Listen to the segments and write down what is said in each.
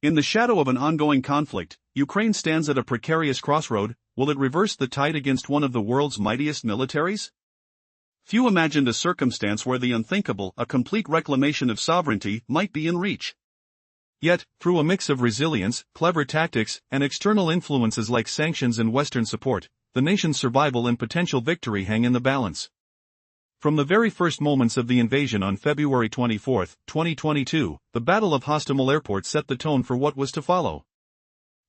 In the shadow of an ongoing conflict, Ukraine stands at a precarious crossroad. Will it reverse the tide against one of the world's mightiest militaries? Few imagined a circumstance where the unthinkable, a complete reclamation of sovereignty, might be in reach. Yet, through a mix of resilience, clever tactics, and external influences like sanctions and Western support, the nation's survival and potential victory hang in the balance. From the very first moments of the invasion on February 24, 2022, the Battle of Hostomel Airport set the tone for what was to follow.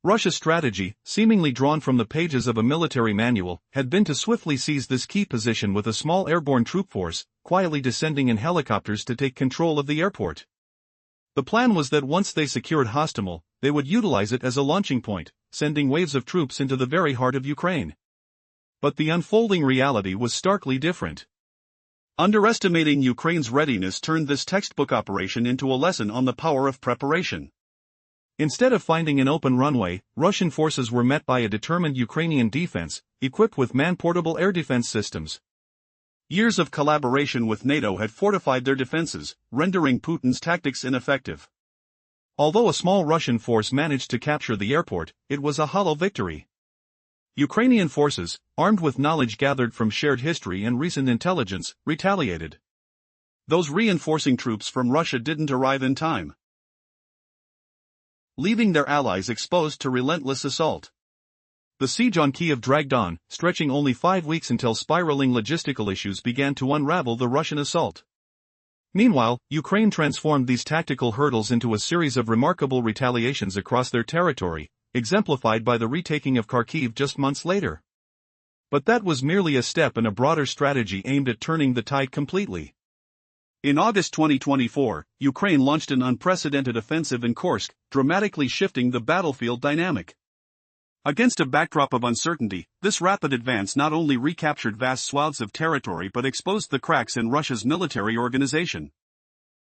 Russia's strategy, seemingly drawn from the pages of a military manual, had been to swiftly seize this key position with a small airborne troop force, quietly descending in helicopters to take control of the airport. The plan was that once they secured Hostomel, they would utilize it as a launching point, sending waves of troops into the very heart of Ukraine. But the unfolding reality was starkly different. Underestimating Ukraine's readiness turned this textbook operation into a lesson on the power of preparation. Instead of finding an open runway, Russian forces were met by a determined Ukrainian defense, equipped with man-portable air defense systems. Years of collaboration with NATO had fortified their defenses, rendering Putin's tactics ineffective. Although a small Russian force managed to capture the airport, it was a hollow victory. Ukrainian forces, armed with knowledge gathered from shared history and recent intelligence, retaliated. Those reinforcing troops from Russia didn't arrive in time, leaving their allies exposed to relentless assault. The siege on Kiev dragged on, stretching only 5 weeks until spiraling logistical issues began to unravel the Russian assault. Meanwhile, Ukraine transformed these tactical hurdles into a series of remarkable retaliations across their territory, exemplified by the retaking of Kharkiv just months later. But that was merely a step in a broader strategy aimed at turning the tide completely. In August 2024, Ukraine launched an unprecedented offensive in Kursk, dramatically shifting the battlefield dynamic. Against a backdrop of uncertainty, this rapid advance not only recaptured vast swaths of territory but exposed the cracks in Russia's military organization.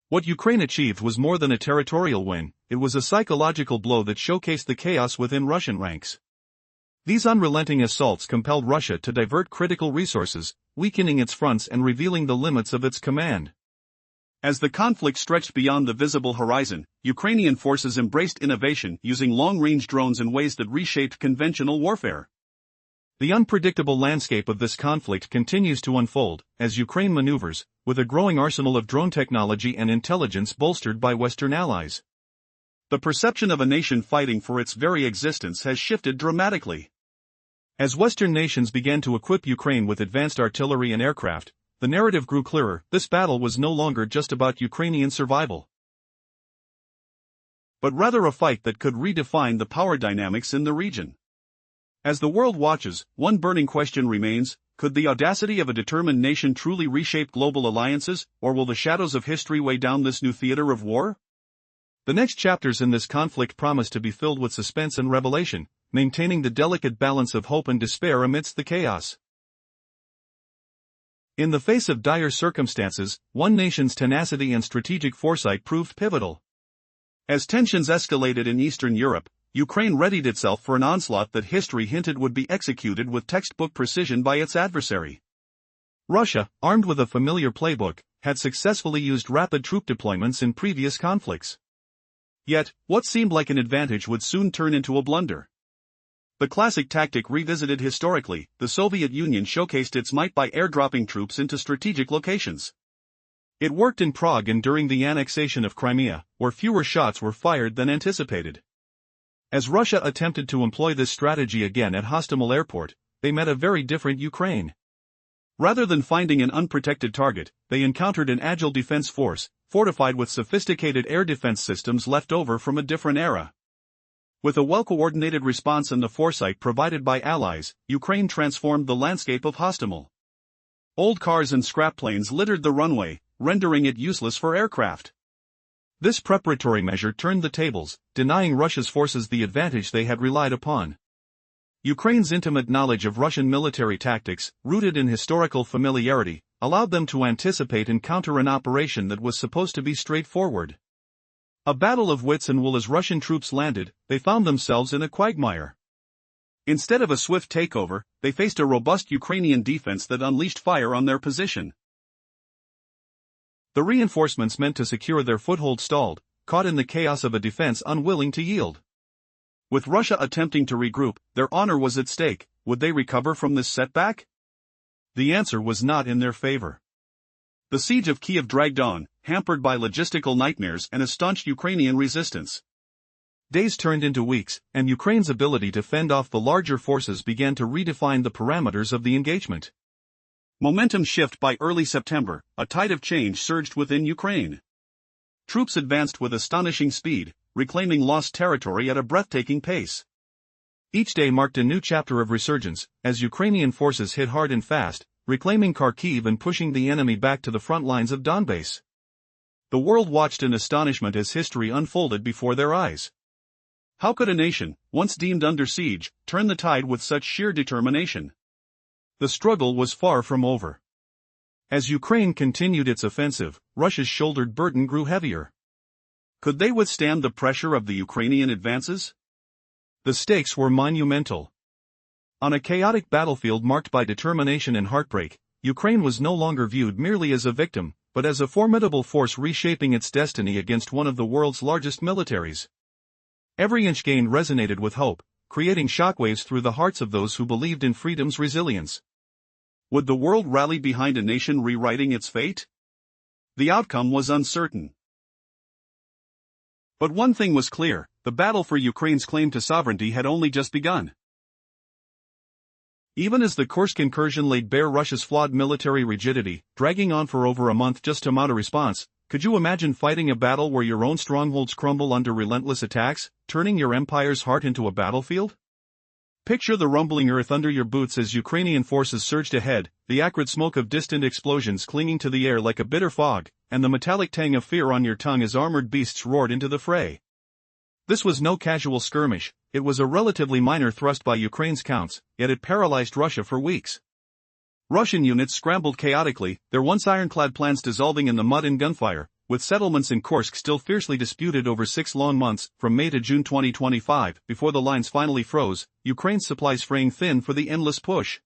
What Ukraine achieved was more than a territorial win, it was a psychological blow that showcased the chaos within Russian ranks. These unrelenting assaults compelled Russia to divert critical resources, weakening its fronts and revealing the limits of its command. As the conflict stretched beyond the visible horizon, Ukrainian forces embraced innovation, using long-range drones in ways that reshaped conventional warfare. The unpredictable landscape of this conflict continues to unfold, as Ukraine maneuvers, with a growing arsenal of drone technology and intelligence bolstered by Western allies. The perception of a nation fighting for its very existence has shifted dramatically. As Western nations began to equip Ukraine with advanced artillery and aircraft, the narrative grew clearer. This battle was no longer just about Ukrainian survival, but rather a fight that could redefine the power dynamics in the region. As the world watches, one burning question remains: could the audacity of a determined nation truly reshape global alliances, or will the shadows of history weigh down this new theater of war? The next chapters in this conflict promise to be filled with suspense and revelation, maintaining the delicate balance of hope and despair amidst the chaos. In the face of dire circumstances, one nation's tenacity and strategic foresight proved pivotal. As tensions escalated in Eastern Europe, Ukraine readied itself for an onslaught that history hinted would be executed with textbook precision by its adversary. Russia, armed with a familiar playbook, had successfully used rapid troop deployments in previous conflicts. Yet, what seemed like an advantage would soon turn into a blunder. The classic tactic revisited historically, the Soviet Union showcased its might by airdropping troops into strategic locations. It worked in Prague and during the annexation of Crimea, where fewer shots were fired than anticipated. As Russia attempted to employ this strategy again at Hostomel Airport, they met a very different Ukraine. Rather than finding an unprotected target, they encountered an agile defense force, fortified with sophisticated air defense systems left over from a different era. With a well-coordinated response and the foresight provided by allies, Ukraine transformed the landscape of Hostomel. Old cars and scrap planes littered the runway, rendering it useless for aircraft. This preparatory measure turned the tables, denying Russia's forces the advantage they had relied upon. Ukraine's intimate knowledge of Russian military tactics, rooted in historical familiarity, allowed them to anticipate and counter an operation that was supposed to be straightforward. A battle of wits and will. As Russian troops landed, they found themselves in a quagmire. Instead of a swift takeover, they faced a robust Ukrainian defense that unleashed fire on their position. The reinforcements meant to secure their foothold stalled, caught in the chaos of a defense unwilling to yield. With Russia attempting to regroup, their honor was at stake. Would they recover from this setback? The answer was not in their favor. The siege of Kiev dragged on, hampered by logistical nightmares and a staunch Ukrainian resistance. Days turned into weeks, and Ukraine's ability to fend off the larger forces began to redefine the parameters of the engagement. Momentum shift. By early September, a tide of change surged within Ukraine. Troops advanced with astonishing speed, reclaiming lost territory at a breathtaking pace. Each day marked a new chapter of resurgence, as Ukrainian forces hit hard and fast, reclaiming Kharkiv and pushing the enemy back to the front lines of Donbass. The world watched in astonishment as history unfolded before their eyes. How could a nation, once deemed under siege, turn the tide with such sheer determination? The struggle was far from over. As Ukraine continued its offensive, Russia's shouldered burden grew heavier. Could they withstand the pressure of the Ukrainian advances? The stakes were monumental. On a chaotic battlefield marked by determination and heartbreak, Ukraine was no longer viewed merely as a victim, but as a formidable force reshaping its destiny against one of the world's largest militaries. Every inch gained resonated with hope, creating shockwaves through the hearts of those who believed in freedom's resilience. Would the world rally behind a nation rewriting its fate? The outcome was uncertain. But one thing was clear: the battle for Ukraine's claim to sovereignty had only just begun. Even as the Kursk incursion laid bare Russia's flawed military rigidity, dragging on for over a month just to mount a response, could you imagine fighting a battle where your own strongholds crumble under relentless attacks, turning your empire's heart into a battlefield? Picture the rumbling earth under your boots as Ukrainian forces surged ahead, the acrid smoke of distant explosions clinging to the air like a bitter fog, and the metallic tang of fear on your tongue as armored beasts roared into the fray. This was no casual skirmish, it was a relatively minor thrust by Ukraine's counts, yet it paralyzed Russia for weeks. Russian units scrambled chaotically, their once ironclad plans dissolving in the mud and gunfire, with settlements in Kursk still fiercely disputed over 6 long months, from May to June 2025, before the lines finally froze, Ukraine's supplies fraying thin for the endless push.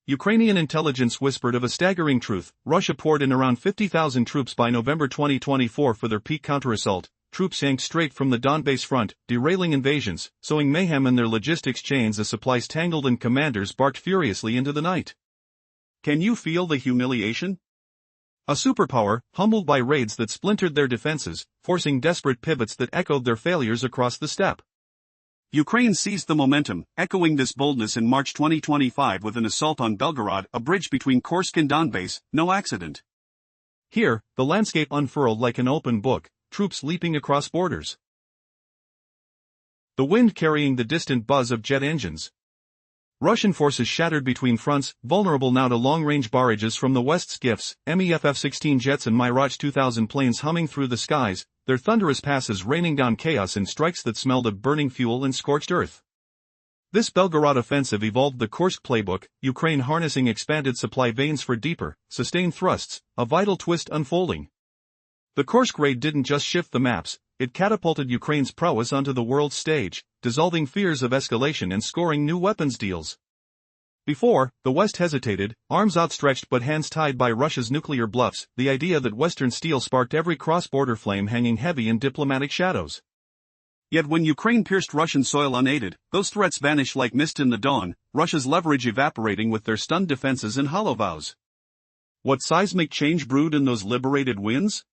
Ukrainian intelligence whispered of a staggering truth: Russia poured in around 50,000 troops by November 2024 for their peak counterassault. Troops yanked straight from the Donbass front, derailing invasions, sowing mayhem in their logistics chains as supplies tangled and commanders barked furiously into the night. Can you feel the humiliation? A superpower, humbled by raids that splintered their defenses, forcing desperate pivots that echoed their failures across the steppe. Ukraine seized the momentum, echoing this boldness in March 2025 with an assault on Belgorod, a bridge between Kursk and Donbass, no accident. Here, the landscape unfurled like an open book, troops leaping across borders. The wind carrying the distant buzz of jet engines. Russian forces shattered between fronts, vulnerable now to long-range barrages from the West's gifts, MEF F-16 jets and Mirage 2000 planes humming through the skies, their thunderous passes raining down chaos in strikes that smelled of burning fuel and scorched earth. This Belgorod offensive evolved the Kursk playbook, Ukraine harnessing expanded supply veins for deeper, sustained thrusts, a vital twist unfolding. The Kursk raid didn't just shift the maps, it catapulted Ukraine's prowess onto the world stage, dissolving fears of escalation and scoring new weapons deals. Before, the West hesitated, arms outstretched but hands tied by Russia's nuclear bluffs, the idea that Western steel sparked every cross-border flame hanging heavy in diplomatic shadows. Yet when Ukraine pierced Russian soil unaided, those threats vanished like mist in the dawn, Russia's leverage evaporating with their stunned defenses and hollow vows. What seismic change brewed in those liberated winds?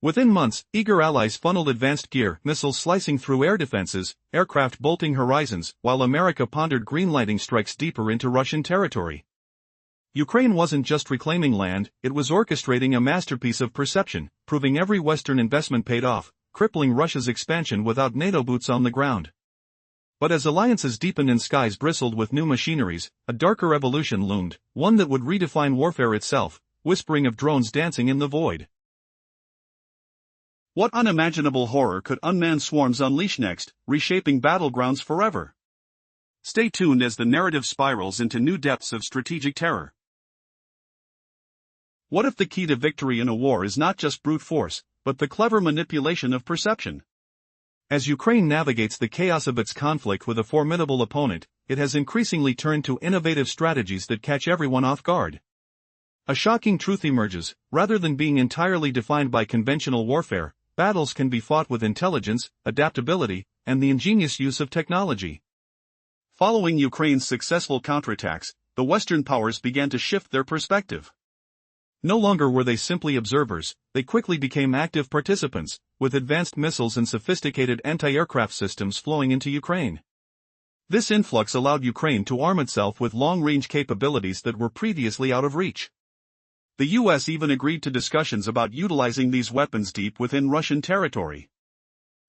Within months, eager allies funneled advanced gear, missiles slicing through air defenses, aircraft bolting horizons, while America pondered greenlighting strikes deeper into Russian territory. Ukraine wasn't just reclaiming land, it was orchestrating a masterpiece of perception, proving every Western investment paid off, crippling Russia's expansion without NATO boots on the ground. But as alliances deepened and skies bristled with new machineries, a darker evolution loomed, one that would redefine warfare itself, whispering of drones dancing in the void. What unimaginable horror could unmanned swarms unleash next, reshaping battlegrounds forever? Stay tuned as the narrative spirals into new depths of strategic terror. What if the key to victory in a war is not just brute force, but the clever manipulation of perception? As Ukraine navigates the chaos of its conflict with a formidable opponent, it has increasingly turned to innovative strategies that catch everyone off guard. A shocking truth emerges: rather than being entirely defined by conventional warfare, battles can be fought with intelligence, adaptability, and the ingenious use of technology. Following Ukraine's successful counterattacks, the Western powers began to shift their perspective. No longer were they simply observers, they quickly became active participants, with advanced missiles and sophisticated anti-aircraft systems flowing into Ukraine. This influx allowed Ukraine to arm itself with long-range capabilities that were previously out of reach. The US even agreed to discussions about utilizing these weapons deep within Russian territory.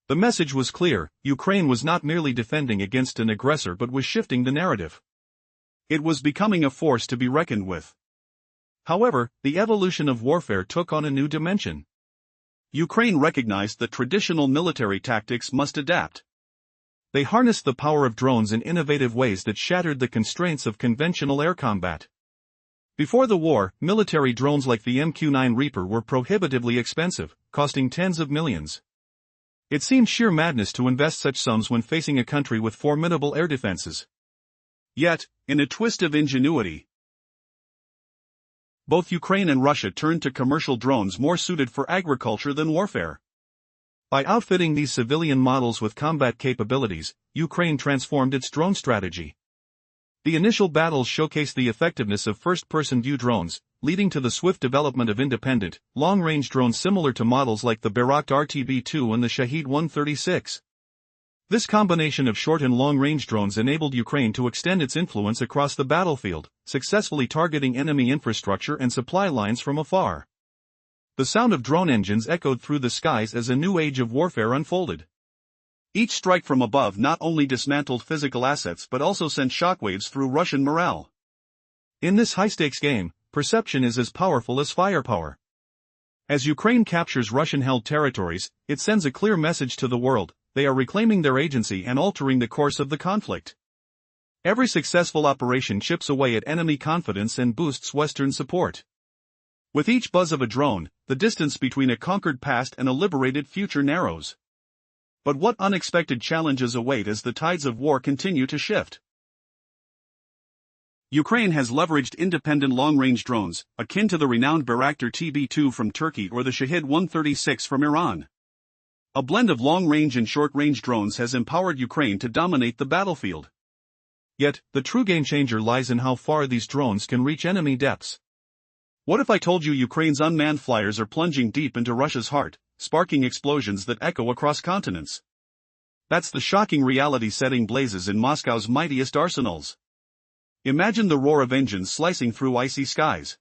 The message was clear: Ukraine was not merely defending against an aggressor but was shifting the narrative. It was becoming a force to be reckoned with. However, the evolution of warfare took on a new dimension. Ukraine recognized that traditional military tactics must adapt. They harnessed the power of drones in innovative ways that shattered the constraints of conventional air combat. Before the war, military drones like the MQ-9 Reaper were prohibitively expensive, costing tens of millions. It seemed sheer madness to invest such sums when facing a country with formidable air defenses. Yet, in a twist of ingenuity, both Ukraine and Russia turned to commercial drones more suited for agriculture than warfare. By outfitting these civilian models with combat capabilities, Ukraine transformed its drone strategy. The initial battles showcased the effectiveness of first-person view drones, leading to the swift development of independent, long-range drones similar to models like the Bayraktar TB2 and the Shahed 136. This combination of short and long-range drones enabled Ukraine to extend its influence across the battlefield, successfully targeting enemy infrastructure and supply lines from afar. The sound of drone engines echoed through the skies as a new age of warfare unfolded. Each strike from above not only dismantled physical assets but also sent shockwaves through Russian morale. In this high-stakes game, perception is as powerful as firepower. As Ukraine captures Russian-held territories, it sends a clear message to the world: they are reclaiming their agency and altering the course of the conflict. Every successful operation chips away at enemy confidence and boosts Western support. With each buzz of a drone, the distance between a conquered past and a liberated future narrows. But what unexpected challenges await as the tides of war continue to shift? Ukraine has leveraged independent long-range drones, akin to the renowned Bayraktar TB2 from Turkey or the Shahed 136 from Iran. A blend of long-range and short-range drones has empowered Ukraine to dominate the battlefield. Yet, the true game-changer lies in how far these drones can reach enemy depths. What if I told you Ukraine's unmanned flyers are plunging deep into Russia's heart, sparking explosions that echo across continents? That's the shocking reality setting blazes in Moscow's mightiest arsenals. Imagine the roar of engines slicing through icy skies.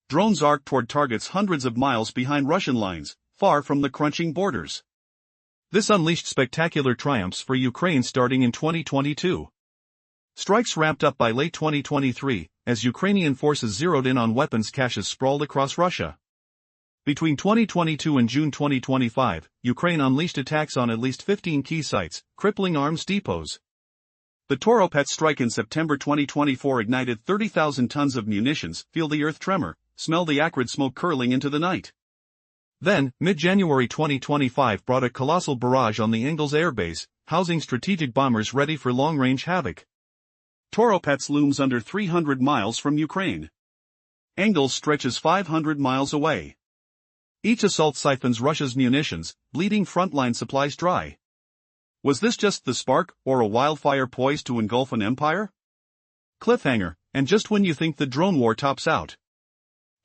Drones arc toward targets hundreds of miles behind Russian lines, far from the crunching borders. This unleashed spectacular triumphs for Ukraine starting in 2022. Strikes ramped up by late 2023, as Ukrainian forces zeroed in on weapons caches sprawled across Russia. Between 2022 and June 2025, Ukraine unleashed attacks on at least 15 key sites, crippling arms depots. The Toropets strike in September 2024 ignited 30,000 tons of munitions, feel the earth tremor, smell the acrid smoke curling into the night. Then, mid-January 2025 brought a colossal barrage on the Engels Air Base, housing strategic bombers ready for long-range havoc. Toropets looms under 300 miles from Ukraine. Engels stretches 500 miles away. Each assault siphons Russia's munitions, bleeding frontline supplies dry. Was this just the spark, or a wildfire poised to engulf an empire? Cliffhanger, and just when you think the drone war tops out,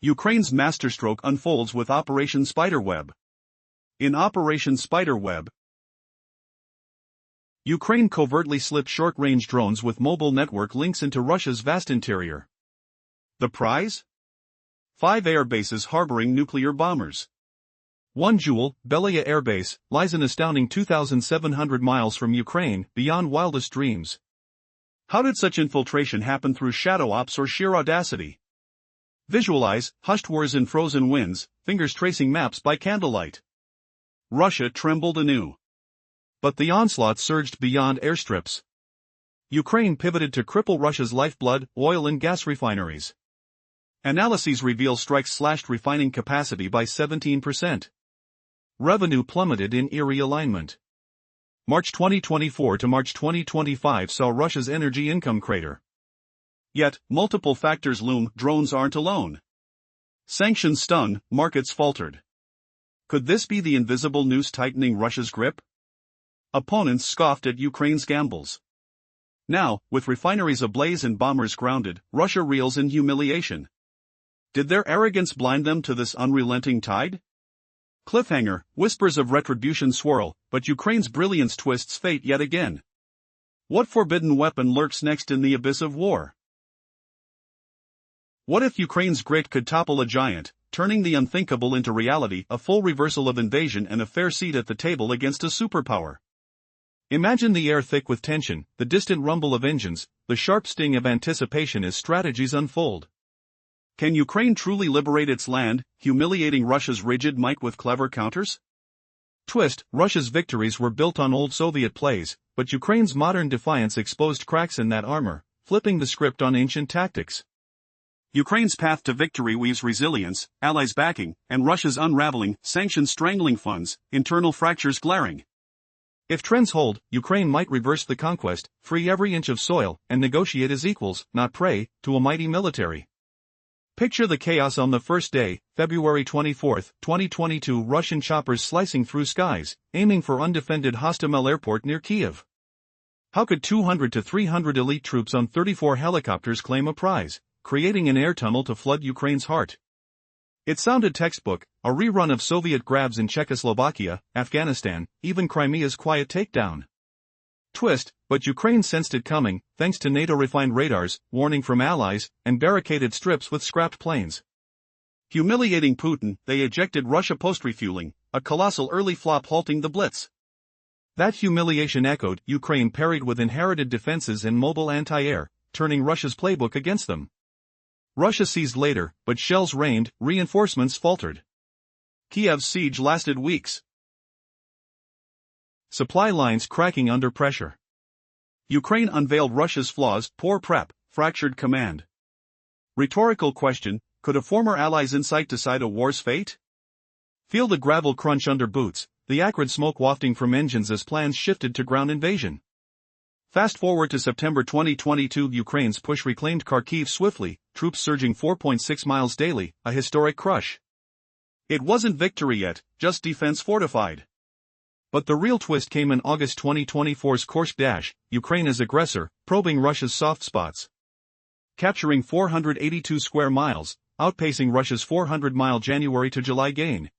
Ukraine's masterstroke unfolds with Operation Spiderweb. In Operation Spiderweb, Ukraine covertly slipped short-range drones with mobile network links into Russia's vast interior. The prize? 5 air bases harboring nuclear bombers. One jewel, Belaya Air Base, lies an astounding 2,700 miles from Ukraine, beyond wildest dreams. How did such infiltration happen through shadow ops or sheer audacity? Visualize hushed wars in frozen winds, fingers tracing maps by candlelight. Russia trembled anew. But the onslaught surged beyond airstrips. Ukraine pivoted to cripple Russia's lifeblood, oil and gas refineries. Analyses reveal strikes slashed refining capacity by 17%. Revenue plummeted in eerie alignment. March 2024 to March 2025 saw Russia's energy income crater. Yet, multiple factors loom: drones aren't alone. Sanctions stung, markets faltered. Could this be the invisible noose tightening Russia's grip? Opponents scoffed at Ukraine's gambles. Now, with refineries ablaze and bombers grounded, Russia reels in humiliation. Did their arrogance blind them to this unrelenting tide? Cliffhanger, whispers of retribution swirl, but Ukraine's brilliance twists fate yet again. What forbidden weapon lurks next in the abyss of war? What if Ukraine's grit could topple a giant, turning the unthinkable into reality, a full reversal of invasion and a fair seat at the table against a superpower? Imagine the air thick with tension, the distant rumble of engines, the sharp sting of anticipation as strategies unfold. Can Ukraine truly liberate its land, humiliating Russia's rigid might with clever counters? Twist, Russia's victories were built on old Soviet plays, but Ukraine's modern defiance exposed cracks in that armor, flipping the script on ancient tactics. Ukraine's path to victory weaves resilience, allies backing, and Russia's unraveling, sanctions strangling funds, internal fractures glaring. If trends hold, Ukraine might reverse the conquest, free every inch of soil, and negotiate as equals, not prey, to a mighty military. Picture the chaos on the first day, February 24, 2022. Russian choppers slicing through skies, aiming for undefended Hostomel airport near Kiev. How could 200 to 300 elite troops on 34 helicopters claim a prize, creating an air tunnel to flood Ukraine's heart? It sounded textbook, a rerun of Soviet grabs in Czechoslovakia, Afghanistan, even Crimea's quiet takedown. Twist, but Ukraine sensed it coming, thanks to NATO-refined radars, warning from allies, and barricaded strips with scrapped planes. Humiliating Putin, they ejected Russia post-refueling, a colossal early flop halting the blitz. That humiliation echoed, Ukraine parried with inherited defenses and mobile anti-air, turning Russia's playbook against them. Russia seized later, but shells rained, reinforcements faltered. Kiev's siege lasted weeks. Supply lines cracking under pressure. Ukraine unveiled Russia's flaws, poor prep, fractured command. Rhetorical question, could a former ally's insight decide a war's fate? Feel the gravel crunch under boots, the acrid smoke wafting from engines as plans shifted to ground invasion. Fast forward to September 2022, Ukraine's push reclaimed Kharkiv swiftly, troops surging 4.6 miles daily, a historic crush. It wasn't victory yet, just defense fortified. But the real twist came in August 2024's Kursk dash, Ukraine as aggressor, probing Russia's soft spots. Capturing 482 square miles, outpacing Russia's 400-mile January to July gain.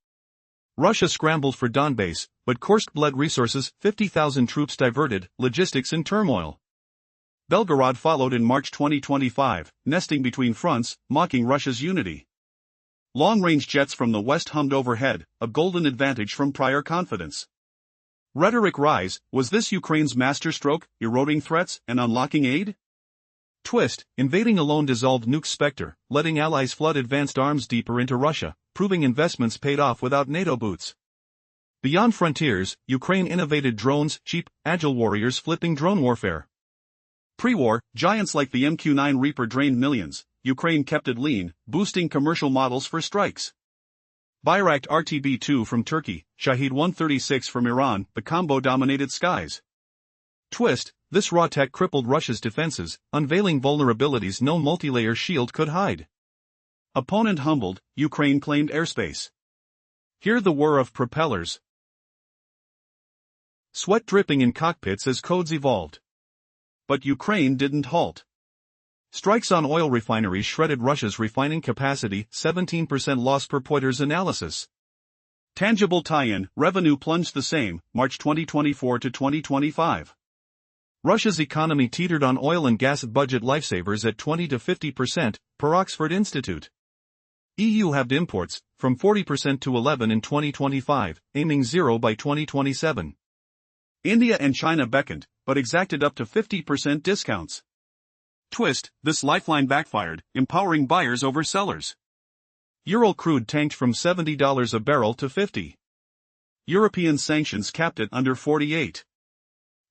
Russia scrambled for Donbas, but Kursk bled resources, 50,000 troops diverted, logistics in turmoil. Belgorod followed in March 2025, nesting between fronts, mocking Russia's unity. Long-range jets from the west hummed overhead, a golden advantage from prior confidence. Rhetoric rise, was this Ukraine's masterstroke, eroding threats and unlocking aid? Twist, invading alone dissolved nuke's specter, letting allies flood advanced arms deeper into Russia, proving investments paid off without NATO boots. Beyond frontiers, Ukraine innovated drones, cheap, agile warriors flipping drone warfare. Pre-war, giants like the MQ-9 Reaper drained millions, Ukraine kept it lean, boosting commercial models for strikes. Bayrak RTB-2 from Turkey, Shahed 136 from Iran, the combo dominated skies. Twist, this raw tech crippled Russia's defenses, unveiling vulnerabilities no multi-layer shield could hide. Opponent humbled, Ukraine claimed airspace. Hear the whir of propellers. Sweat dripping in cockpits as codes evolved. But Ukraine didn't halt. Strikes on oil refineries shredded Russia's refining capacity, 17% loss per Reuters analysis. Tangible tie-in, revenue plunged the same, March 2024 to 2025. Russia's economy teetered on oil and gas budget lifesavers at 20 to 50%, per Oxford Institute. EU halved imports, from 40% to 11% in 2025, aiming zero by 2027. India and China beckoned, but exacted up to 50% discounts. Twist, this lifeline backfired, empowering buyers over sellers. Ural crude tanked from $70 a barrel to $50. European sanctions capped it under 48.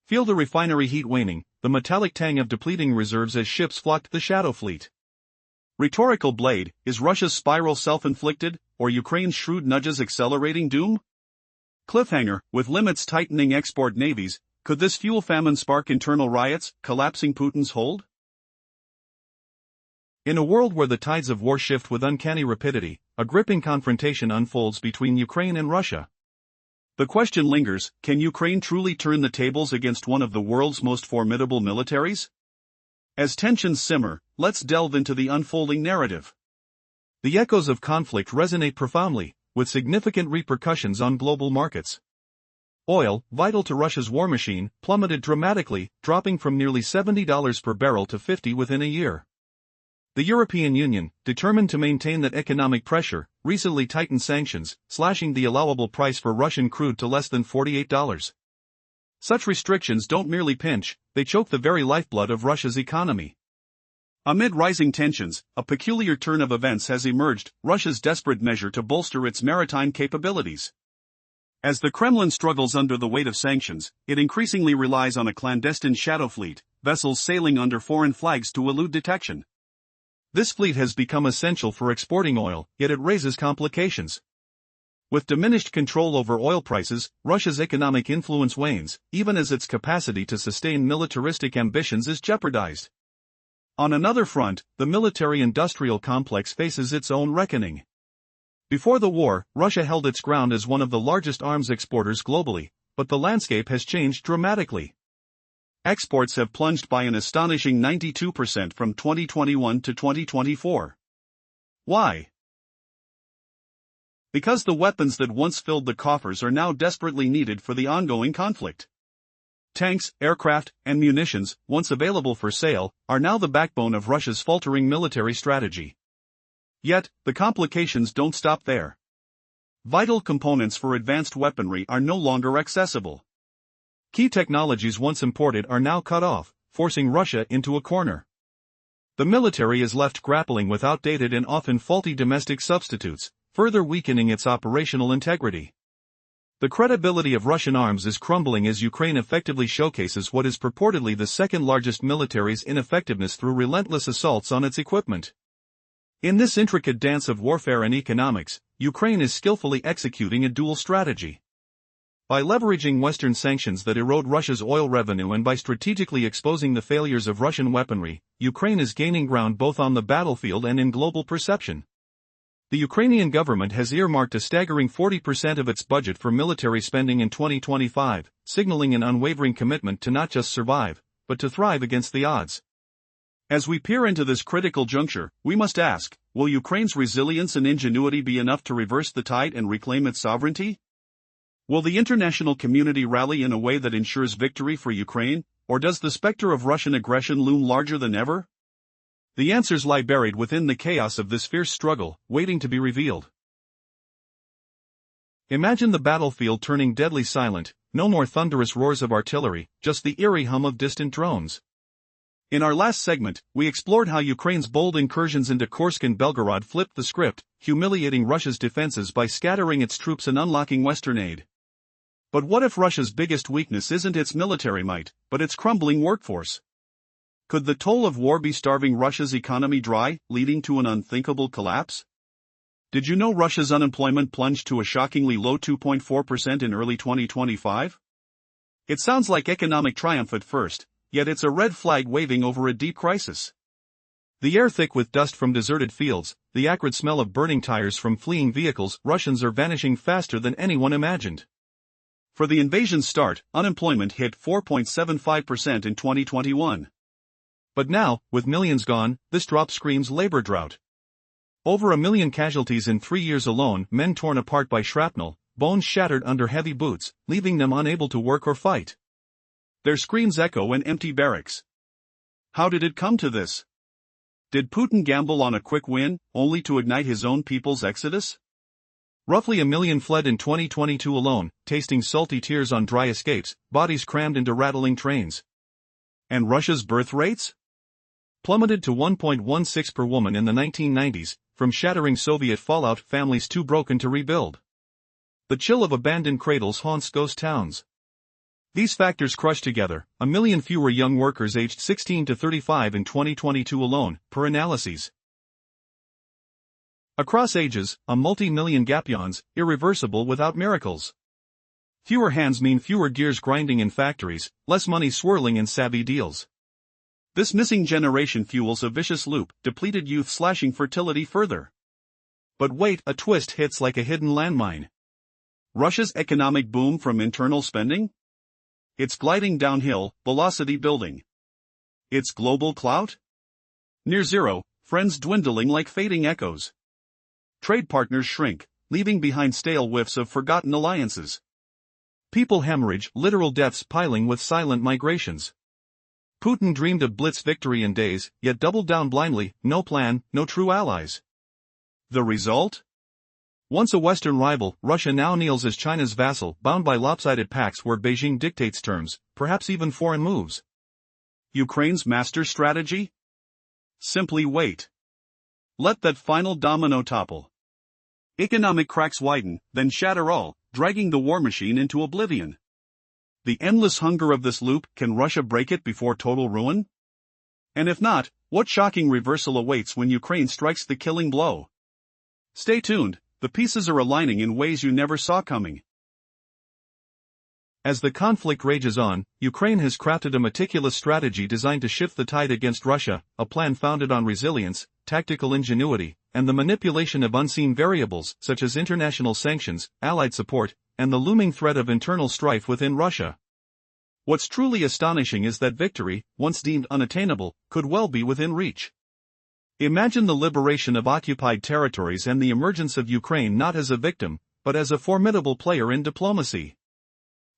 Feel the refinery heat waning, the metallic tang of depleting reserves as ships flocked the shadow fleet. Rhetorical blade, is Russia's spiral self-inflicted, or Ukraine's shrewd nudges accelerating doom? Cliffhanger, with limits tightening export navies, could this fuel famine spark internal riots, collapsing Putin's hold? In a world where the tides of war shift with uncanny rapidity, a gripping confrontation unfolds between Ukraine and Russia. The question lingers, can Ukraine truly turn the tables against one of the world's most formidable militaries? As tensions simmer, let's delve into the unfolding narrative. The echoes of conflict resonate profoundly, with significant repercussions on global markets. Oil, vital to Russia's war machine, plummeted dramatically, dropping from nearly $70 per barrel to $50 within a year. The European Union, determined to maintain that economic pressure, recently tightened sanctions, slashing the allowable price for Russian crude to less than $48. Such restrictions don't merely pinch, they choke the very lifeblood of Russia's economy. Amid rising tensions, a peculiar turn of events has emerged, Russia's desperate measure to bolster its maritime capabilities. As the Kremlin struggles under the weight of sanctions, it increasingly relies on a clandestine shadow fleet, vessels sailing under foreign flags to elude detection. This fleet has become essential for exporting oil, yet it raises complications. With diminished control over oil prices, Russia's economic influence wanes, even as its capacity to sustain militaristic ambitions is jeopardized. On another front, the military-industrial complex faces its own reckoning. Before the war, Russia held its ground as one of the largest arms exporters globally, but the landscape has changed dramatically. Exports have plunged by an astonishing 92% from 2021 to 2024. Why? Because the weapons that once filled the coffers are now desperately needed for the ongoing conflict. Tanks, aircraft, and munitions, once available for sale, are now the backbone of Russia's faltering military strategy. Yet, the complications don't stop there. Vital components for advanced weaponry are no longer accessible. Key technologies once imported are now cut off, forcing Russia into a corner. The military is left grappling with outdated and often faulty domestic substitutes, further weakening its operational integrity. The credibility of Russian arms is crumbling as Ukraine effectively showcases what is purportedly the second-largest military's ineffectiveness through relentless assaults on its equipment. In this intricate dance of warfare and economics, Ukraine is skillfully executing a dual strategy. By leveraging Western sanctions that erode Russia's oil revenue and by strategically exposing the failures of Russian weaponry, Ukraine is gaining ground both on the battlefield and in global perception. The Ukrainian government has earmarked a staggering 40% of its budget for military spending in 2025, signaling an unwavering commitment to not just survive, but to thrive against the odds. As we peer into this critical juncture, we must ask, will Ukraine's resilience and ingenuity be enough to reverse the tide and reclaim its sovereignty? Will the international community rally in a way that ensures victory for Ukraine, or does the specter of Russian aggression loom larger than ever? The answers lie buried within the chaos of this fierce struggle, waiting to be revealed. Imagine the battlefield turning deadly silent, no more thunderous roars of artillery, just the eerie hum of distant drones. In our last segment, we explored how Ukraine's bold incursions into Kursk and Belgorod flipped the script, humiliating Russia's defenses by scattering its troops and unlocking Western aid. But what if Russia's biggest weakness isn't its military might, but its crumbling workforce? Could the toll of war be starving Russia's economy dry, leading to an unthinkable collapse? Did you know Russia's unemployment plunged to a shockingly low 2.4% in early 2025? It sounds like economic triumph at first, yet it's a red flag waving over a deep crisis. The air thick with dust from deserted fields, the acrid smell of burning tires from fleeing vehicles, Russians are vanishing faster than anyone imagined. For the invasion's start, unemployment hit 4.75% in 2021. But now, with millions gone, this drop screams labor drought. Over 1 million casualties in 3 years alone, men torn apart by shrapnel, bones shattered under heavy boots, leaving them unable to work or fight. Their screams echo in empty barracks. How did it come to this? Did Putin gamble on a quick win, only to ignite his own people's exodus? Roughly 1 million fled in 2022 alone, tasting salty tears on dry escapes, bodies crammed into rattling trains. And Russia's birth rates? Plummeted to 1.16 per woman in the 1990s, from shattering Soviet fallout, families too broken to rebuild. The chill of abandoned cradles haunts ghost towns. These factors crush together, 1 million fewer young workers aged 16 to 35 in 2022 alone, per analyses. Across ages, a multi-million gap yawns, irreversible without miracles. Fewer hands mean fewer gears grinding in factories, less money swirling in savvy deals. This missing generation fuels a vicious loop, depleted youth slashing fertility further. But wait, a twist hits like a hidden landmine. Russia's economic boom from internal spending? It's gliding downhill, velocity building. Its global clout? Near zero, friends dwindling like fading echoes. Trade partners shrink, leaving behind stale whiffs of forgotten alliances. People hemorrhage, literal deaths piling with silent migrations. Putin dreamed of blitz victory in days, yet doubled down blindly, no plan, no true allies. The result? Once a Western rival, Russia now kneels as China's vassal, bound by lopsided pacts where Beijing dictates terms, perhaps even foreign moves. Ukraine's master strategy? Simply wait. Let that final domino topple. Economic cracks widen, then shatter all, dragging the war machine into oblivion. The endless hunger of this loop, can Russia break it before total ruin? And if not, what shocking reversal awaits when Ukraine strikes the killing blow? Stay tuned, the pieces are aligning in ways you never saw coming. As the conflict rages on, Ukraine has crafted a meticulous strategy designed to shift the tide against Russia, a plan founded on resilience, tactical ingenuity, and the manipulation of unseen variables such as international sanctions, allied support, and the looming threat of internal strife within Russia. What's truly astonishing is that victory, once deemed unattainable, could well be within reach. Imagine the liberation of occupied territories and the emergence of Ukraine not as a victim, but as a formidable player in diplomacy.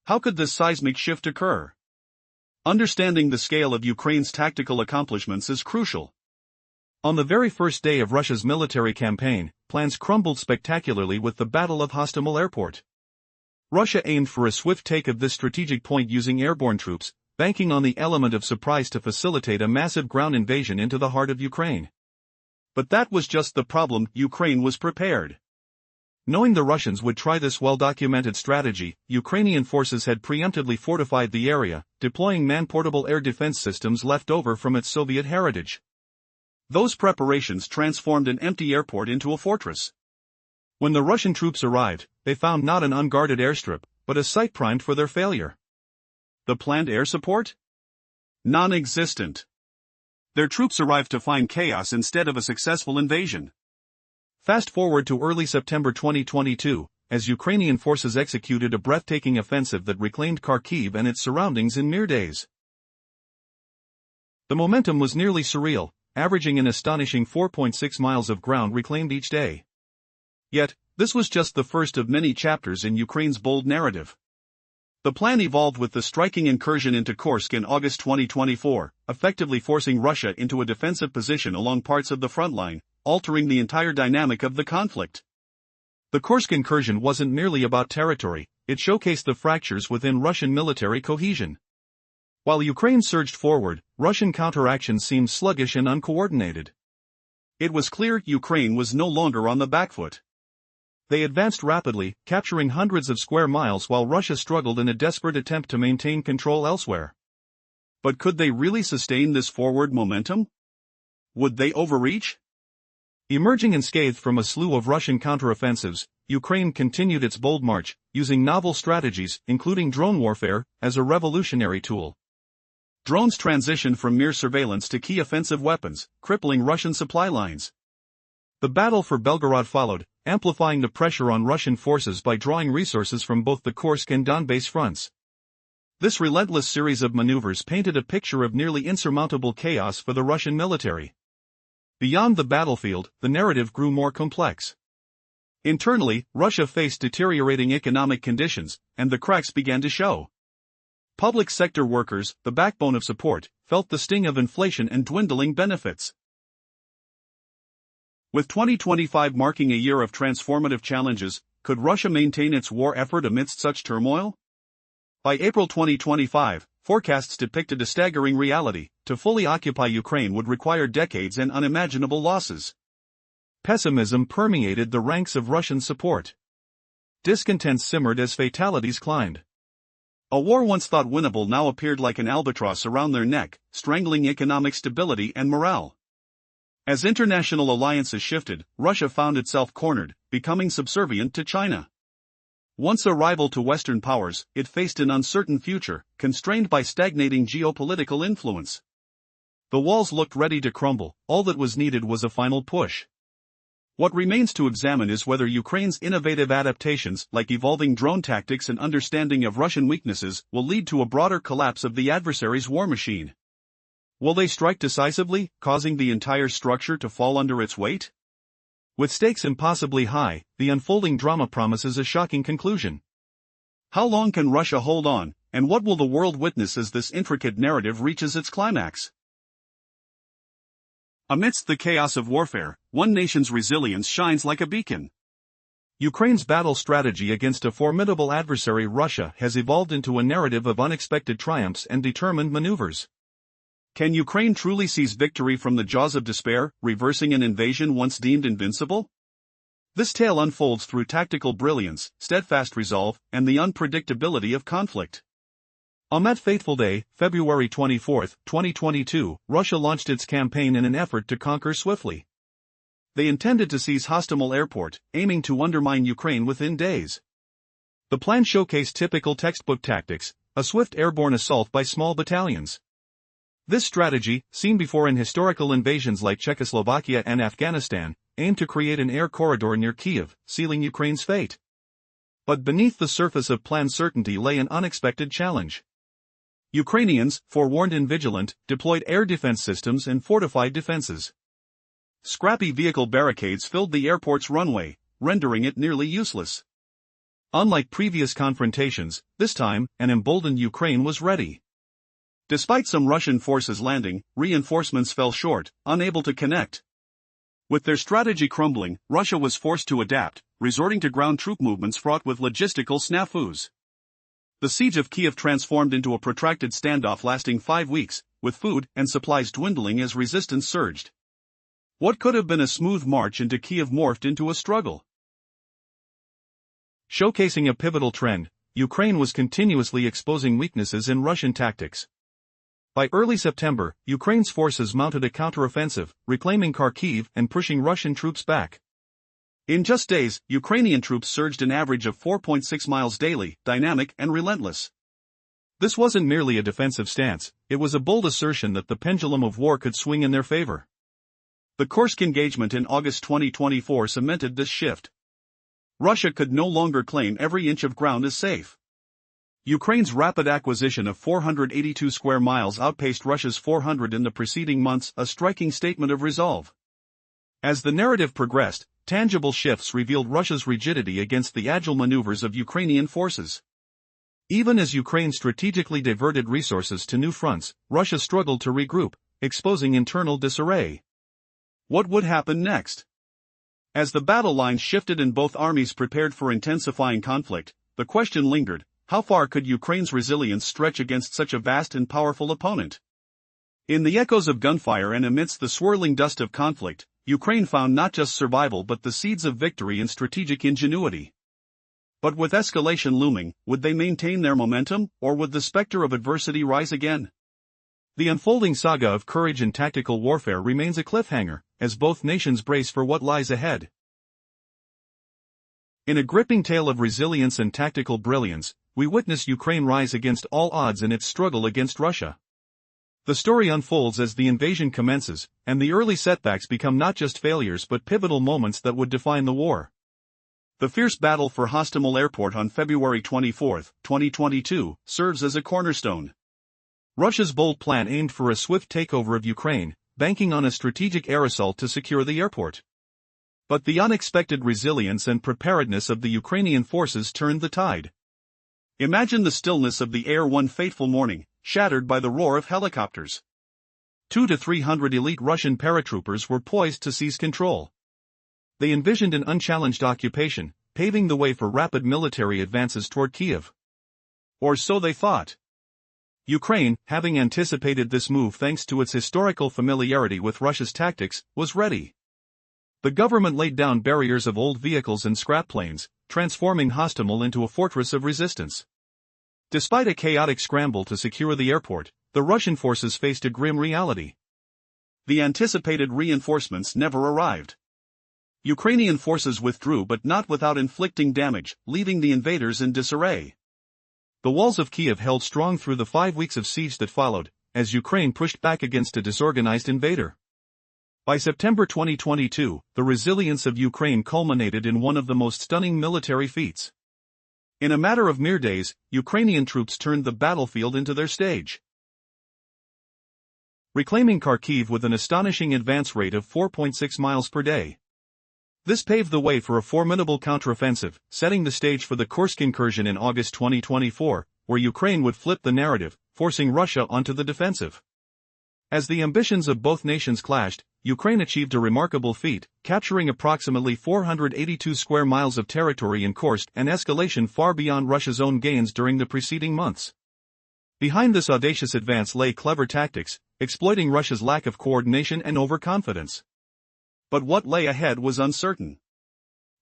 How could this seismic shift occur? Understanding the scale of Ukraine's tactical accomplishments is crucial. On the very first day of Russia's military campaign, plans crumbled spectacularly with the Battle of Hostomel Airport. Russia aimed for a swift take of this strategic point using airborne troops, banking on the element of surprise to facilitate a massive ground invasion into the heart of Ukraine. But that was just the problem. Ukraine was prepared. Knowing the Russians would try this well-documented strategy, Ukrainian forces had preemptively fortified the area, deploying man-portable air defense systems left over from its Soviet heritage. Those preparations transformed an empty airport into a fortress. When the Russian troops arrived, they found not an unguarded airstrip, but a site primed for their failure. The planned air support? Non-existent. Their troops arrived to find chaos instead of a successful invasion. Fast forward to early September 2022, as Ukrainian forces executed a breathtaking offensive that reclaimed Kharkiv and its surroundings in mere days. The momentum was nearly surreal, averaging an astonishing 4.6 miles of ground reclaimed each day. Yet, this was just the first of many chapters in Ukraine's bold narrative. The plan evolved with the striking incursion into Kursk in August 2024, effectively forcing Russia into a defensive position along parts of the front line, altering the entire dynamic of the conflict. The Kursk incursion wasn't merely about territory, it showcased the fractures within Russian military cohesion. While Ukraine surged forward, Russian counteractions seemed sluggish and uncoordinated. It was clear Ukraine was no longer on the back foot. They advanced rapidly, capturing hundreds of square miles while Russia struggled in a desperate attempt to maintain control elsewhere. But could they really sustain this forward momentum? Would they overreach? Emerging unscathed from a slew of Russian counteroffensives, Ukraine continued its bold march, using novel strategies, including drone warfare, as a revolutionary tool. Drones transitioned from mere surveillance to key offensive weapons, crippling Russian supply lines. The battle for Belgorod followed, amplifying the pressure on Russian forces by drawing resources from both the Kursk and Donbass fronts. This relentless series of maneuvers painted a picture of nearly insurmountable chaos for the Russian military. Beyond the battlefield, the narrative grew more complex. Internally, Russia faced deteriorating economic conditions, and the cracks began to show. Public sector workers, the backbone of support, felt the sting of inflation and dwindling benefits. With 2025 marking a year of transformative challenges, could Russia maintain its war effort amidst such turmoil? By April 2025, forecasts depicted a staggering reality: to fully occupy Ukraine would require decades and unimaginable losses. Pessimism permeated the ranks of Russian support. Discontent simmered as fatalities climbed. A war once thought winnable now appeared like an albatross around their neck, strangling economic stability and morale. As international alliances shifted, Russia found itself cornered, becoming subservient to China. Once a rival to Western powers, it faced an uncertain future, constrained by stagnating geopolitical influence. The walls looked ready to crumble, all that was needed was a final push. What remains to examine is whether Ukraine's innovative adaptations, like evolving drone tactics and understanding of Russian weaknesses, will lead to a broader collapse of the adversary's war machine. Will they strike decisively, causing the entire structure to fall under its weight? With stakes impossibly high, the unfolding drama promises a shocking conclusion. How long can Russia hold on, and what will the world witness as this intricate narrative reaches its climax? Amidst the chaos of warfare, one nation's resilience shines like a beacon. Ukraine's battle strategy against a formidable adversary, Russia, has evolved into a narrative of unexpected triumphs and determined maneuvers. Can Ukraine truly seize victory from the jaws of despair, reversing an invasion once deemed invincible? This tale unfolds through tactical brilliance, steadfast resolve, and the unpredictability of conflict. On that fateful day, February 24, 2022, Russia launched its campaign in an effort to conquer swiftly. They intended to seize Hostomel Airport, aiming to undermine Ukraine within days. The plan showcased typical textbook tactics, a swift airborne assault by small battalions. This strategy, seen before in historical invasions like Czechoslovakia and Afghanistan, aimed to create an air corridor near Kiev, sealing Ukraine's fate. But beneath the surface of planned certainty lay an unexpected challenge. Ukrainians, forewarned and vigilant, deployed air defense systems and fortified defenses. Scrappy vehicle barricades filled the airport's runway, rendering it nearly useless. Unlike previous confrontations, this time, an emboldened Ukraine was ready. Despite some Russian forces landing, reinforcements fell short, unable to connect. With their strategy crumbling, Russia was forced to adapt, resorting to ground troop movements fraught with logistical snafus. The siege of Kiev transformed into a protracted standoff lasting 5 weeks, with food and supplies dwindling as resistance surged. What could have been a smooth march into Kiev morphed into a struggle. Showcasing a pivotal trend, Ukraine was continuously exposing weaknesses in Russian tactics. By early September, Ukraine's forces mounted a counteroffensive, reclaiming Kharkiv and pushing Russian troops back. In just days, Ukrainian troops surged an average of 4.6 miles daily, dynamic and relentless. This wasn't merely a defensive stance, it was a bold assertion that the pendulum of war could swing in their favor. The Kursk engagement in August 2024 cemented this shift. Russia could no longer claim every inch of ground as safe. Ukraine's rapid acquisition of 482 square miles outpaced Russia's 400 in the preceding months, a striking statement of resolve. As the narrative progressed, tangible shifts revealed Russia's rigidity against the agile maneuvers of Ukrainian forces. Even as Ukraine strategically diverted resources to new fronts, Russia struggled to regroup, exposing internal disarray. What would happen next? As the battle lines shifted and both armies prepared for intensifying conflict, the question lingered: how far could Ukraine's resilience stretch against such a vast and powerful opponent? In the echoes of gunfire and amidst the swirling dust of conflict, Ukraine found not just survival but the seeds of victory and strategic ingenuity. But with escalation looming, would they maintain their momentum, or would the specter of adversity rise again? The unfolding saga of courage and tactical warfare remains a cliffhanger, as both nations brace for what lies ahead. In a gripping tale of resilience and tactical brilliance, we witness Ukraine rise against all odds in its struggle against Russia. The story unfolds as the invasion commences, and the early setbacks become not just failures but pivotal moments that would define the war. The fierce battle for Hostomel Airport on February 24, 2022, serves as a cornerstone. Russia's bold plan aimed for a swift takeover of Ukraine, banking on a strategic air assault to secure the airport. But the unexpected resilience and preparedness of the Ukrainian forces turned the tide. Imagine the stillness of the air one fateful morning, shattered by the roar of helicopters. 200 to 300 elite Russian paratroopers were poised to seize control. They envisioned an unchallenged occupation, paving the way for rapid military advances toward Kiev. Or so they thought. Ukraine, having anticipated this move thanks to its historical familiarity with Russia's tactics, was ready. The government laid down barriers of old vehicles and scrap planes, transforming Hostomel into a fortress of resistance. Despite a chaotic scramble to secure the airport, the Russian forces faced a grim reality. The anticipated reinforcements never arrived. Ukrainian forces withdrew but not without inflicting damage, leaving the invaders in disarray. The walls of Kiev held strong through the 5 weeks of siege that followed, as Ukraine pushed back against a disorganized invader. By September 2022, the resilience of Ukraine culminated in one of the most stunning military feats. In a matter of mere days, Ukrainian troops turned the battlefield into their stage, reclaiming Kharkiv with an astonishing advance rate of 4.6 miles per day. This paved the way for a formidable counteroffensive, setting the stage for the Kursk incursion in August 2024, where Ukraine would flip the narrative, forcing Russia onto the defensive. As the ambitions of both nations clashed, Ukraine achieved a remarkable feat, capturing approximately 482 square miles of territory in Kursk, an escalation far beyond Russia's own gains during the preceding months. Behind this audacious advance lay clever tactics, exploiting Russia's lack of coordination and overconfidence. But what lay ahead was uncertain.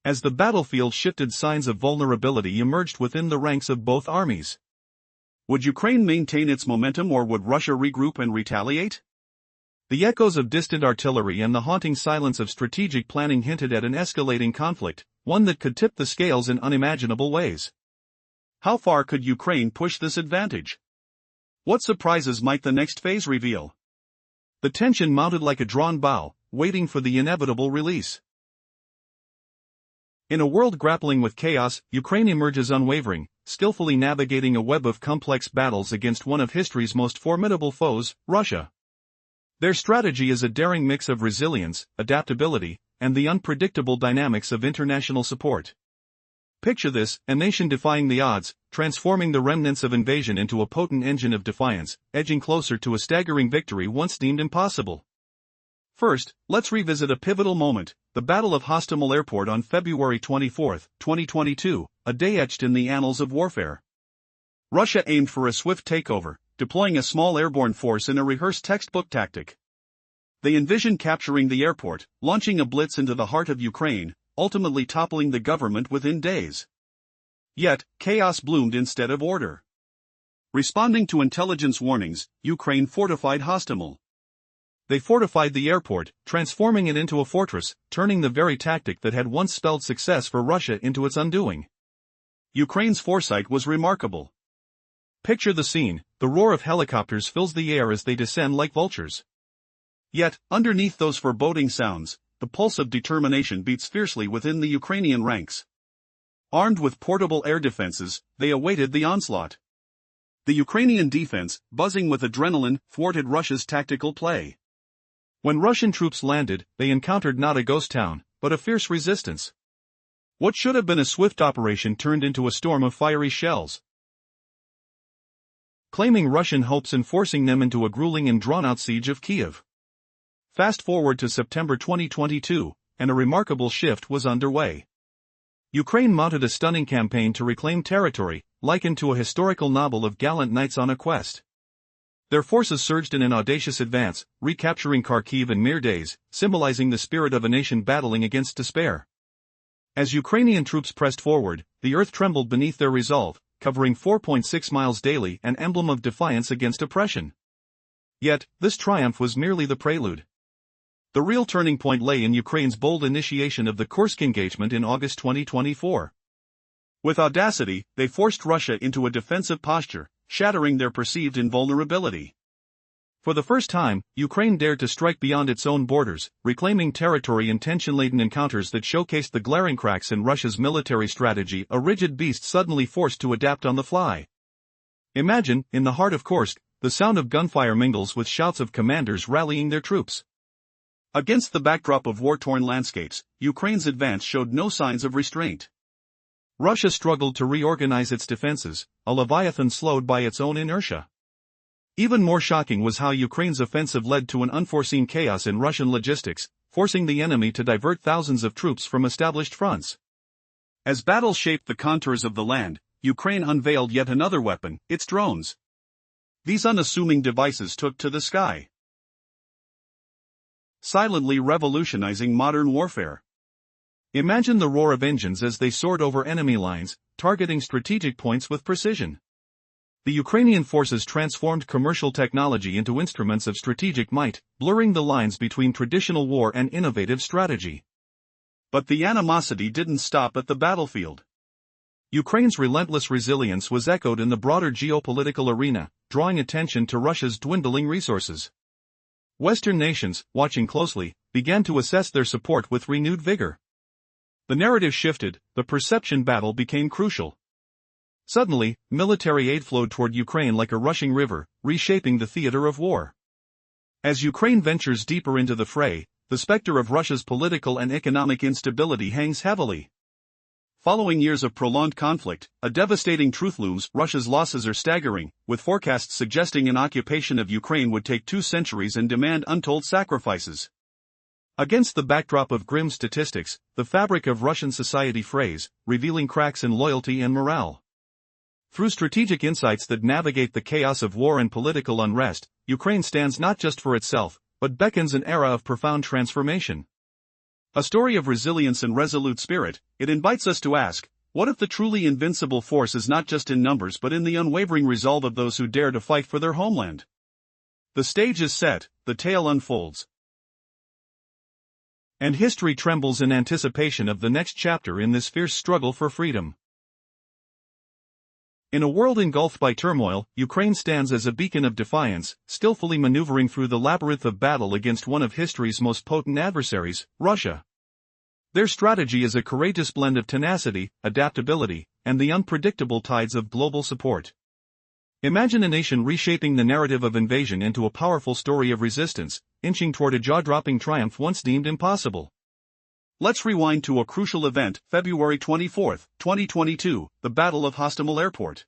As the battlefield shifted, signs of vulnerability emerged within the ranks of both armies. Would Ukraine maintain its momentum, or would Russia regroup and retaliate? The echoes of distant artillery and the haunting silence of strategic planning hinted at an escalating conflict, one that could tip the scales in unimaginable ways. How far could Ukraine push this advantage? What surprises might the next phase reveal? The tension mounted like a drawn bow, waiting for the inevitable release. In a world grappling with chaos, Ukraine emerges unwavering, skillfully navigating a web of complex battles against one of history's most formidable foes, Russia. Their strategy is a daring mix of resilience, adaptability, and the unpredictable dynamics of international support. Picture this: a nation defying the odds, transforming the remnants of invasion into a potent engine of defiance, edging closer to a staggering victory once deemed impossible. First, let's revisit a pivotal moment, the Battle of Hostomel Airport on February 24, 2022, a day etched in the annals of warfare. Russia aimed for a swift takeover, deploying a small airborne force in a rehearsed textbook tactic. They envisioned capturing the airport, launching a blitz into the heart of Ukraine, ultimately toppling the government within days. Yet, chaos bloomed instead of order. Responding to intelligence warnings, Ukraine fortified Hostomel. They fortified the airport, transforming it into a fortress, turning the very tactic that had once spelled success for Russia into its undoing. Ukraine's foresight was remarkable. Picture the scene: the roar of helicopters fills the air as they descend like vultures. Yet, underneath those foreboding sounds, the pulse of determination beats fiercely within the Ukrainian ranks. Armed with portable air defenses, they awaited the onslaught. The Ukrainian defense, buzzing with adrenaline, thwarted Russia's tactical play. When Russian troops landed, they encountered not a ghost town, but a fierce resistance. What should have been a swift operation turned into a storm of fiery shells, claiming Russian hopes and forcing them into a grueling and drawn-out siege of Kiev. Fast forward to September 2022, and a remarkable shift was underway. Ukraine mounted a stunning campaign to reclaim territory, likened to a historical novel of gallant knights on a quest. Their forces surged in an audacious advance, recapturing Kharkiv in mere days, symbolizing the spirit of a nation battling against despair. As Ukrainian troops pressed forward, the earth trembled beneath their resolve, covering 4.6 miles daily, an emblem of defiance against oppression. Yet, this triumph was merely the prelude. The real turning point lay in Ukraine's bold initiation of the Kursk engagement in August 2024. With audacity, they forced Russia into a defensive posture, shattering their perceived invulnerability. For the first time, Ukraine dared to strike beyond its own borders, reclaiming territory in tension-laden encounters that showcased the glaring cracks in Russia's military strategy, a rigid beast suddenly forced to adapt on the fly. Imagine, in the heart of Kursk, the sound of gunfire mingles with shouts of commanders rallying their troops. Against the backdrop of war-torn landscapes, Ukraine's advance showed no signs of restraint. Russia struggled to reorganize its defenses, a leviathan slowed by its own inertia. Even more shocking was how Ukraine's offensive led to an unforeseen chaos in Russian logistics, forcing the enemy to divert thousands of troops from established fronts. As battle shaped the contours of the land, Ukraine unveiled yet another weapon, its drones. These unassuming devices took to the sky, silently revolutionizing modern warfare. Imagine the roar of engines as they soared over enemy lines, targeting strategic points with precision. The Ukrainian forces transformed commercial technology into instruments of strategic might, blurring the lines between traditional war and innovative strategy. But the animosity didn't stop at the battlefield. Ukraine's relentless resilience was echoed in the broader geopolitical arena, drawing attention to Russia's dwindling resources. Western nations, watching closely, began to assess their support with renewed vigor. The narrative shifted, the perception battle became crucial. Suddenly, military aid flowed toward Ukraine like a rushing river, reshaping the theater of war. As Ukraine ventures deeper into the fray, the specter of Russia's political and economic instability hangs heavily. Following years of prolonged conflict, a devastating truth looms: Russia's losses are staggering, with forecasts suggesting an occupation of Ukraine would take 2 centuries and demand untold sacrifices. Against the backdrop of grim statistics, the fabric of Russian society frays, revealing cracks in loyalty and morale. Through strategic insights that navigate the chaos of war and political unrest, Ukraine stands not just for itself, but beckons an era of profound transformation. A story of resilience and resolute spirit, it invites us to ask, what if the truly invincible force is not just in numbers but in the unwavering resolve of those who dare to fight for their homeland? The stage is set, the tale unfolds. And history trembles in anticipation of the next chapter in this fierce struggle for freedom. In a world engulfed by turmoil, Ukraine stands as a beacon of defiance, skillfully maneuvering through the labyrinth of battle against one of history's most potent adversaries, Russia. Their strategy is a courageous blend of tenacity, adaptability, and the unpredictable tides of global support. Imagine a nation reshaping the narrative of invasion into a powerful story of resistance, inching toward a jaw-dropping triumph once deemed impossible. Let's rewind to a crucial event, February 24, 2022, the Battle of Hostomel Airport.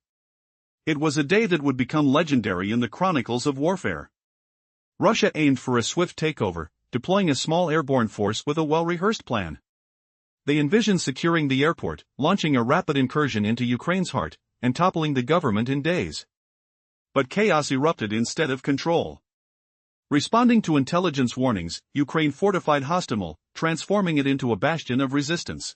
It was a day that would become legendary in the chronicles of warfare. Russia aimed for a swift takeover, deploying a small airborne force with a well-rehearsed plan. They envisioned securing the airport, launching a rapid incursion into Ukraine's heart, and toppling the government in days. But chaos erupted instead of control. Responding to intelligence warnings, Ukraine fortified Hostomel, transforming it into a bastion of resistance.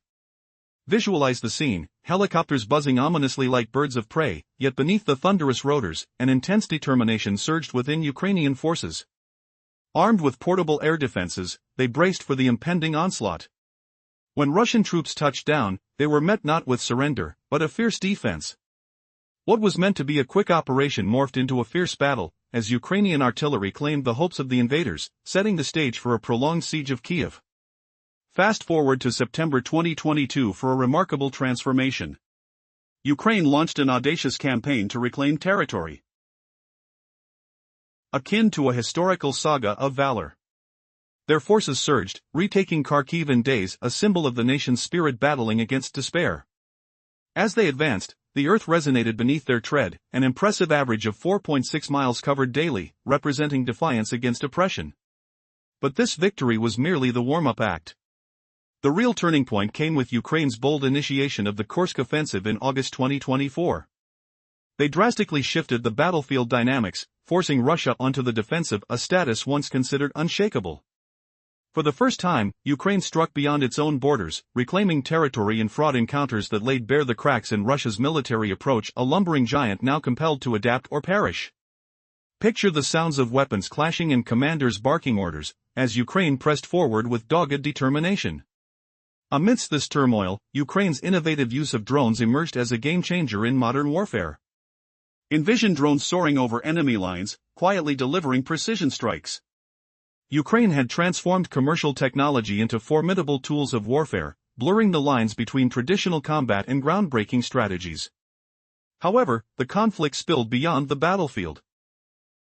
Visualize the scene: helicopters buzzing ominously like birds of prey, yet beneath the thunderous rotors, an intense determination surged within Ukrainian forces. Armed with portable air defenses, they braced for the impending onslaught. When Russian troops touched down, they were met not with surrender, but a fierce defense. What was meant to be a quick operation morphed into a fierce battle, as Ukrainian artillery claimed the hopes of the invaders, setting the stage for a prolonged siege of Kiev. Fast forward to September 2022 for a remarkable transformation. Ukraine launched an audacious campaign to reclaim territory, akin to a historical saga of valor. Their forces surged, retaking Kharkiv in days, a symbol of the nation's spirit battling against despair. As they advanced, the earth resonated beneath their tread, an impressive average of 4.6 miles covered daily, representing defiance against oppression. But this victory was merely the warm-up act. The real turning point came with Ukraine's bold initiation of the Kursk offensive in August 2024. They drastically shifted the battlefield dynamics, forcing Russia onto the defensive, a status once considered unshakable. For the first time, Ukraine struck beyond its own borders, reclaiming territory in fraught encounters that laid bare the cracks in Russia's military approach, a lumbering giant now compelled to adapt or perish. Picture the sounds of weapons clashing and commanders barking orders, as Ukraine pressed forward with dogged determination. Amidst this turmoil, Ukraine's innovative use of drones emerged as a game-changer in modern warfare. Envision drones soaring over enemy lines, quietly delivering precision strikes. Ukraine had transformed commercial technology into formidable tools of warfare, blurring the lines between traditional combat and groundbreaking strategies. However, the conflict spilled beyond the battlefield.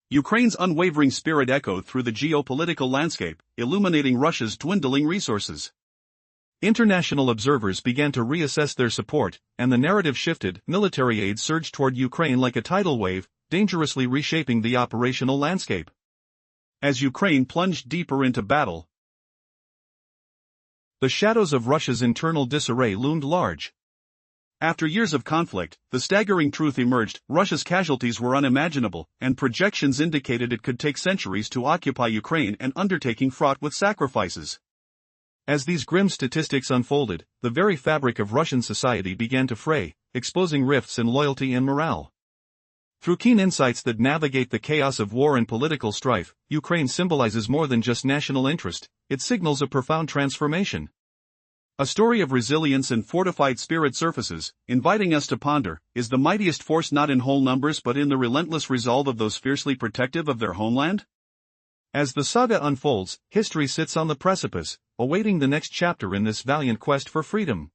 Ukraine's unwavering spirit echoed through the geopolitical landscape, illuminating Russia's dwindling resources. International observers began to reassess their support, and the narrative shifted. Military aid surged toward Ukraine like a tidal wave, dangerously reshaping the operational landscape. As Ukraine plunged deeper into battle, the shadows of Russia's internal disarray loomed large. After years of conflict, the staggering truth emerged: Russia's casualties were unimaginable, and projections indicated it could take centuries to occupy Ukraine, an undertaking fraught with sacrifices. As these grim statistics unfolded, the very fabric of Russian society began to fray, exposing rifts in loyalty and morale. Through keen insights that navigate the chaos of war and political strife, Ukraine symbolizes more than just national interest, it signals a profound transformation. A story of resilience and fortified spirit surfaces, inviting us to ponder, is the mightiest force not in whole numbers but in the relentless resolve of those fiercely protective of their homeland? As the saga unfolds, history sits on the precipice, awaiting the next chapter in this valiant quest for freedom.